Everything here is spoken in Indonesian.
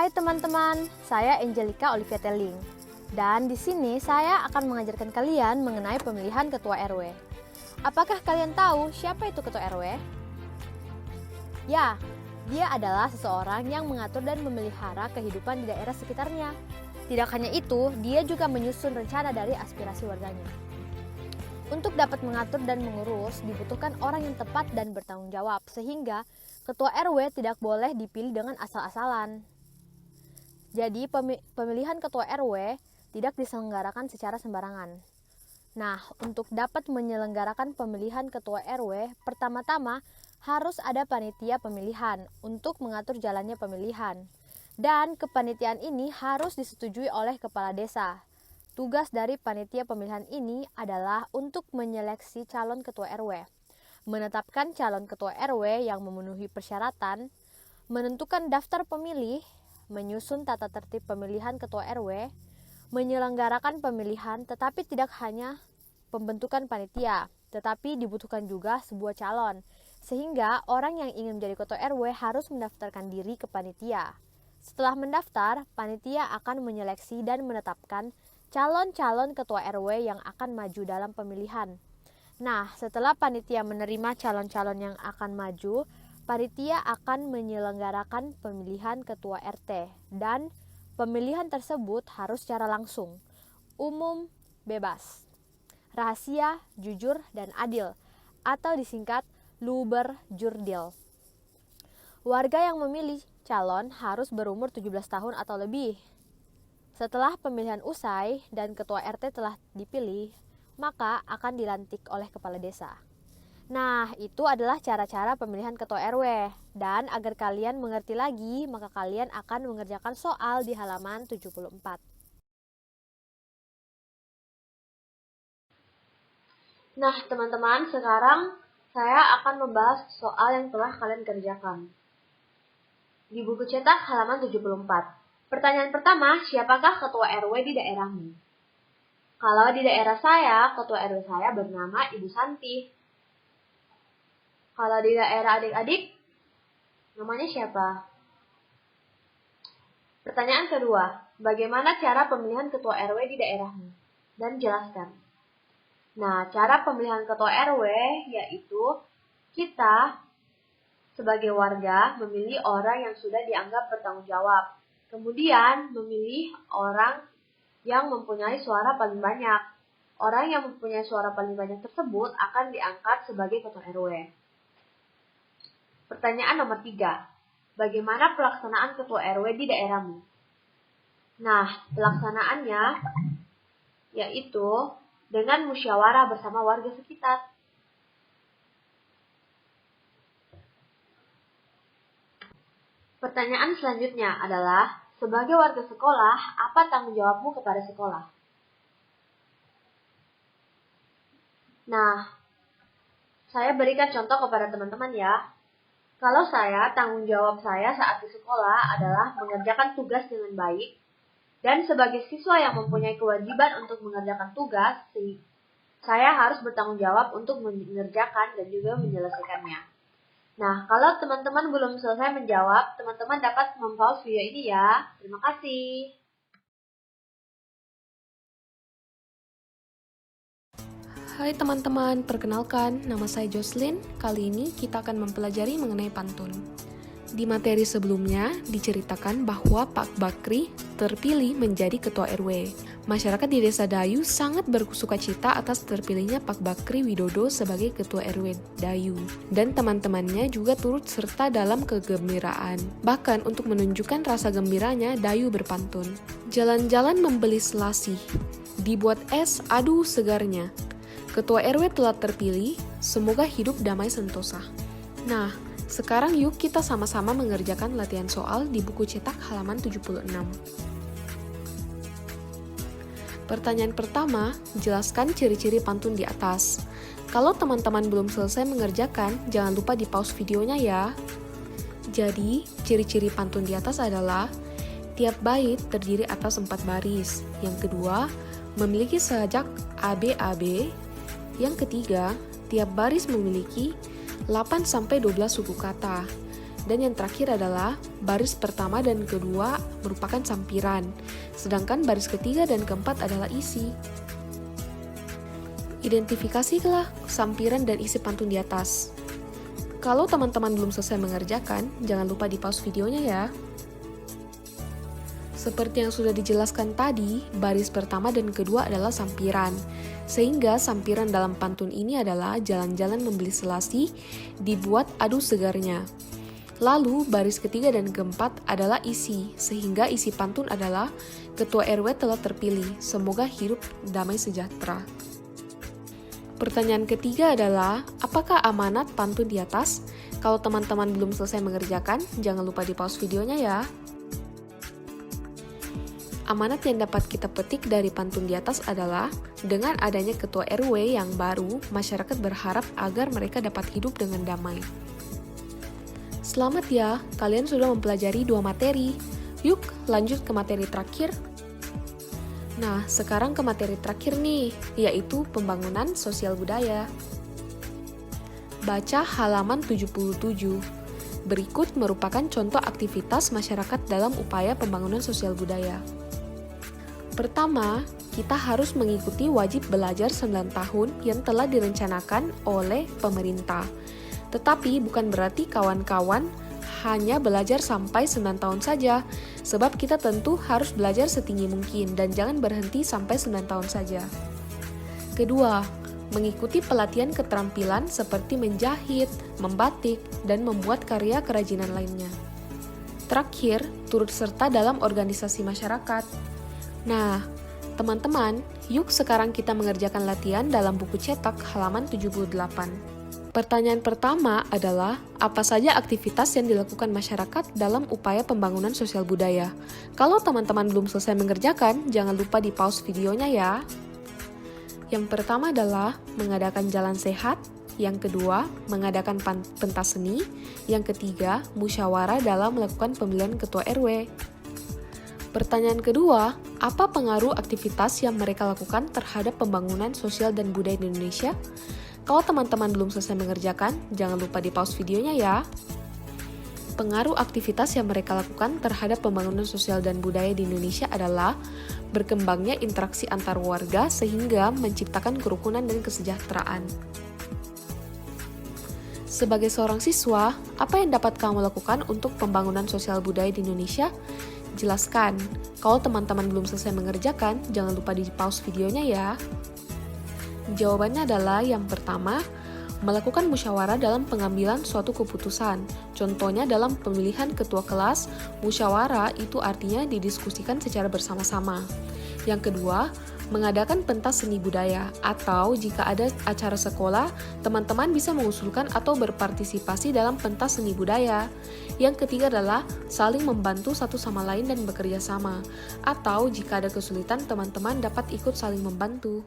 Hai teman-teman, saya Angelica Olivia Telling. Dan di sini saya akan mengajarkan kalian mengenai pemilihan ketua RW. Apakah kalian tahu siapa itu ketua RW? Ya, dia adalah seseorang yang mengatur dan memelihara kehidupan di daerah sekitarnya. Tidak hanya itu, dia juga menyusun rencana dari aspirasi warganya. Untuk dapat mengatur dan mengurus, dibutuhkan orang yang tepat dan bertanggung jawab, sehingga ketua RW tidak boleh dipilih dengan asal-asalan. Jadi, pemilihan ketua RW tidak diselenggarakan secara sembarangan. Nah, untuk dapat menyelenggarakan pemilihan ketua RW, pertama-tama harus ada panitia pemilihan untuk mengatur jalannya pemilihan. Dan kepanitiaan ini harus disetujui oleh kepala desa. Tugas dari panitia pemilihan ini adalah untuk menyeleksi calon ketua RW, menetapkan calon ketua RW yang memenuhi persyaratan, menentukan daftar pemilih, menyusun tata tertib pemilihan ketua RW, menyelenggarakan pemilihan, tetapi tidak hanya pembentukan panitia, tetapi dibutuhkan juga sebuah calon, sehingga orang yang ingin menjadi ketua RW harus mendaftarkan diri ke panitia. Setelah mendaftar, panitia akan menyeleksi dan menetapkan calon-calon ketua RW yang akan maju dalam pemilihan. Nah, setelah panitia menerima calon-calon yang akan maju, panitia akan menyelenggarakan pemilihan ketua RT dan pemilihan tersebut harus secara langsung, umum, bebas, rahasia, jujur, dan adil, atau disingkat Luberjurdil. Warga yang memilih calon harus berumur 17 tahun atau lebih. Setelah pemilihan usai dan ketua RT telah dipilih, maka akan dilantik oleh kepala desa. Nah, itu adalah cara-cara pemilihan ketua RW. Dan agar kalian mengerti lagi, maka kalian akan mengerjakan soal di halaman 74. Nah, teman-teman, sekarang saya akan membahas soal yang telah kalian kerjakan. Di buku cetak halaman 74. Pertanyaan pertama, siapakah ketua RW di daerahmu? Kalau di daerah saya, ketua RW saya bernama Ibu Santi. Kalau di daerah adik-adik, namanya siapa? Pertanyaan kedua, bagaimana cara pemilihan ketua RW di daerahmu? Dan jelaskan. Nah, cara pemilihan ketua RW yaitu kita sebagai warga memilih orang yang sudah dianggap bertanggung jawab. Kemudian memilih orang yang mempunyai suara paling banyak. Orang yang mempunyai suara paling banyak tersebut akan diangkat sebagai ketua RW. Pertanyaan nomor 3. Bagaimana pelaksanaan ketua RW di daerahmu? Nah, pelaksanaannya yaitu dengan musyawarah bersama warga sekitar. Pertanyaan selanjutnya adalah, sebagai warga sekolah, apa tanggung jawabmu kepada sekolah? Nah, saya berikan contoh kepada teman-teman ya. Kalau saya, tanggung jawab saya saat di sekolah adalah mengerjakan tugas dengan baik, dan sebagai siswa yang mempunyai kewajiban untuk mengerjakan tugas, saya harus bertanggung jawab untuk mengerjakan dan juga menyelesaikannya. Nah, kalau teman-teman belum selesai menjawab, teman-teman dapat mempause video ini ya. Terima kasih. Hai teman-teman, perkenalkan, nama saya Jocelyn. Kali ini kita akan mempelajari mengenai pantun. Di materi sebelumnya diceritakan bahwa Pak Bakri terpilih menjadi ketua RW. Masyarakat di Desa Dayu sangat bersukacita atas terpilihnya Pak Bakri Widodo sebagai ketua RW Dayu. Dan teman-temannya juga turut serta dalam kegembiraan. Bahkan untuk menunjukkan rasa gembiranya, Dayu berpantun. Jalan-jalan membeli selasih, dibuat es, aduh segarnya. Ketua RW telah terpilih, semoga hidup damai sentosa. Nah, sekarang yuk kita sama-sama mengerjakan latihan soal di buku cetak halaman 76. Pertanyaan pertama, jelaskan ciri-ciri pantun di atas. Kalau teman-teman belum selesai mengerjakan, jangan lupa di pause videonya ya. Jadi, ciri-ciri pantun di atas adalah tiap bait terdiri atas 4 baris. Yang kedua, memiliki sajak ABAB. Yang ketiga, tiap baris memiliki 8-12 suku kata. Dan yang terakhir adalah baris pertama dan kedua merupakan sampiran, sedangkan baris ketiga dan keempat adalah isi. Identifikasilah sampiran dan isi pantun di atas. Kalau teman-teman belum selesai mengerjakan, jangan lupa di pause videonya ya. Seperti yang sudah dijelaskan tadi, baris pertama dan kedua adalah sampiran. Sehingga sampiran dalam pantun ini adalah jalan-jalan membeli selasi, dibuat adu segarnya. Lalu baris ketiga dan keempat adalah isi, sehingga isi pantun adalah Ketua RW telah terpilih, semoga hidup damai sejahtera. Pertanyaan ketiga adalah, apakah amanat pantun di atas? Kalau teman-teman belum selesai mengerjakan, jangan lupa di pause videonya ya. Amanat yang dapat kita petik dari pantun di atas adalah, dengan adanya Ketua RW yang baru, masyarakat berharap agar mereka dapat hidup dengan damai. Selamat ya, kalian sudah mempelajari 2 materi. Yuk, lanjut ke materi terakhir. Nah, sekarang ke materi terakhir nih, yaitu pembangunan sosial budaya. Baca halaman 77. Berikut merupakan contoh aktivitas masyarakat dalam upaya pembangunan sosial budaya. Pertama, kita harus mengikuti wajib belajar 9 tahun yang telah direncanakan oleh pemerintah. Tetapi bukan berarti kawan-kawan hanya belajar sampai 9 tahun saja, sebab kita tentu harus belajar setinggi mungkin dan jangan berhenti sampai 9 tahun saja. Kedua, mengikuti pelatihan keterampilan seperti menjahit, membatik, dan membuat karya kerajinan lainnya. Terakhir, turut serta dalam organisasi masyarakat. Nah, teman-teman, yuk sekarang kita mengerjakan latihan dalam buku cetak halaman 78. Pertanyaan pertama adalah, apa saja aktivitas yang dilakukan masyarakat dalam upaya pembangunan sosial budaya? Kalau teman-teman belum selesai mengerjakan, jangan lupa di pause videonya ya. Yang pertama adalah mengadakan jalan sehat, yang kedua, mengadakan pentas seni, yang ketiga, musyawarah dalam melakukan pemilihan ketua RW. Pertanyaan kedua, apa pengaruh aktivitas yang mereka lakukan terhadap pembangunan sosial dan budaya di Indonesia? Kalau teman-teman belum selesai mengerjakan, jangan lupa di pause videonya ya. Pengaruh aktivitas yang mereka lakukan terhadap pembangunan sosial dan budaya di Indonesia adalah berkembangnya interaksi antar warga sehingga menciptakan kerukunan dan kesejahteraan. Sebagai seorang siswa, apa yang dapat kamu lakukan untuk pembangunan sosial budaya di Indonesia? Jelaskan. Kalau teman-teman belum selesai mengerjakan, jangan lupa di pause videonya ya. Jawabannya adalah yang pertama, melakukan musyawarah dalam pengambilan suatu keputusan. Contohnya dalam pemilihan ketua kelas, musyawarah itu artinya didiskusikan secara bersama-sama. Yang kedua, mengadakan pentas seni budaya, atau jika ada acara sekolah, teman-teman bisa mengusulkan atau berpartisipasi dalam pentas seni budaya. Yang ketiga adalah saling membantu satu sama lain dan bekerja sama, atau jika ada kesulitan, teman-teman dapat ikut saling membantu.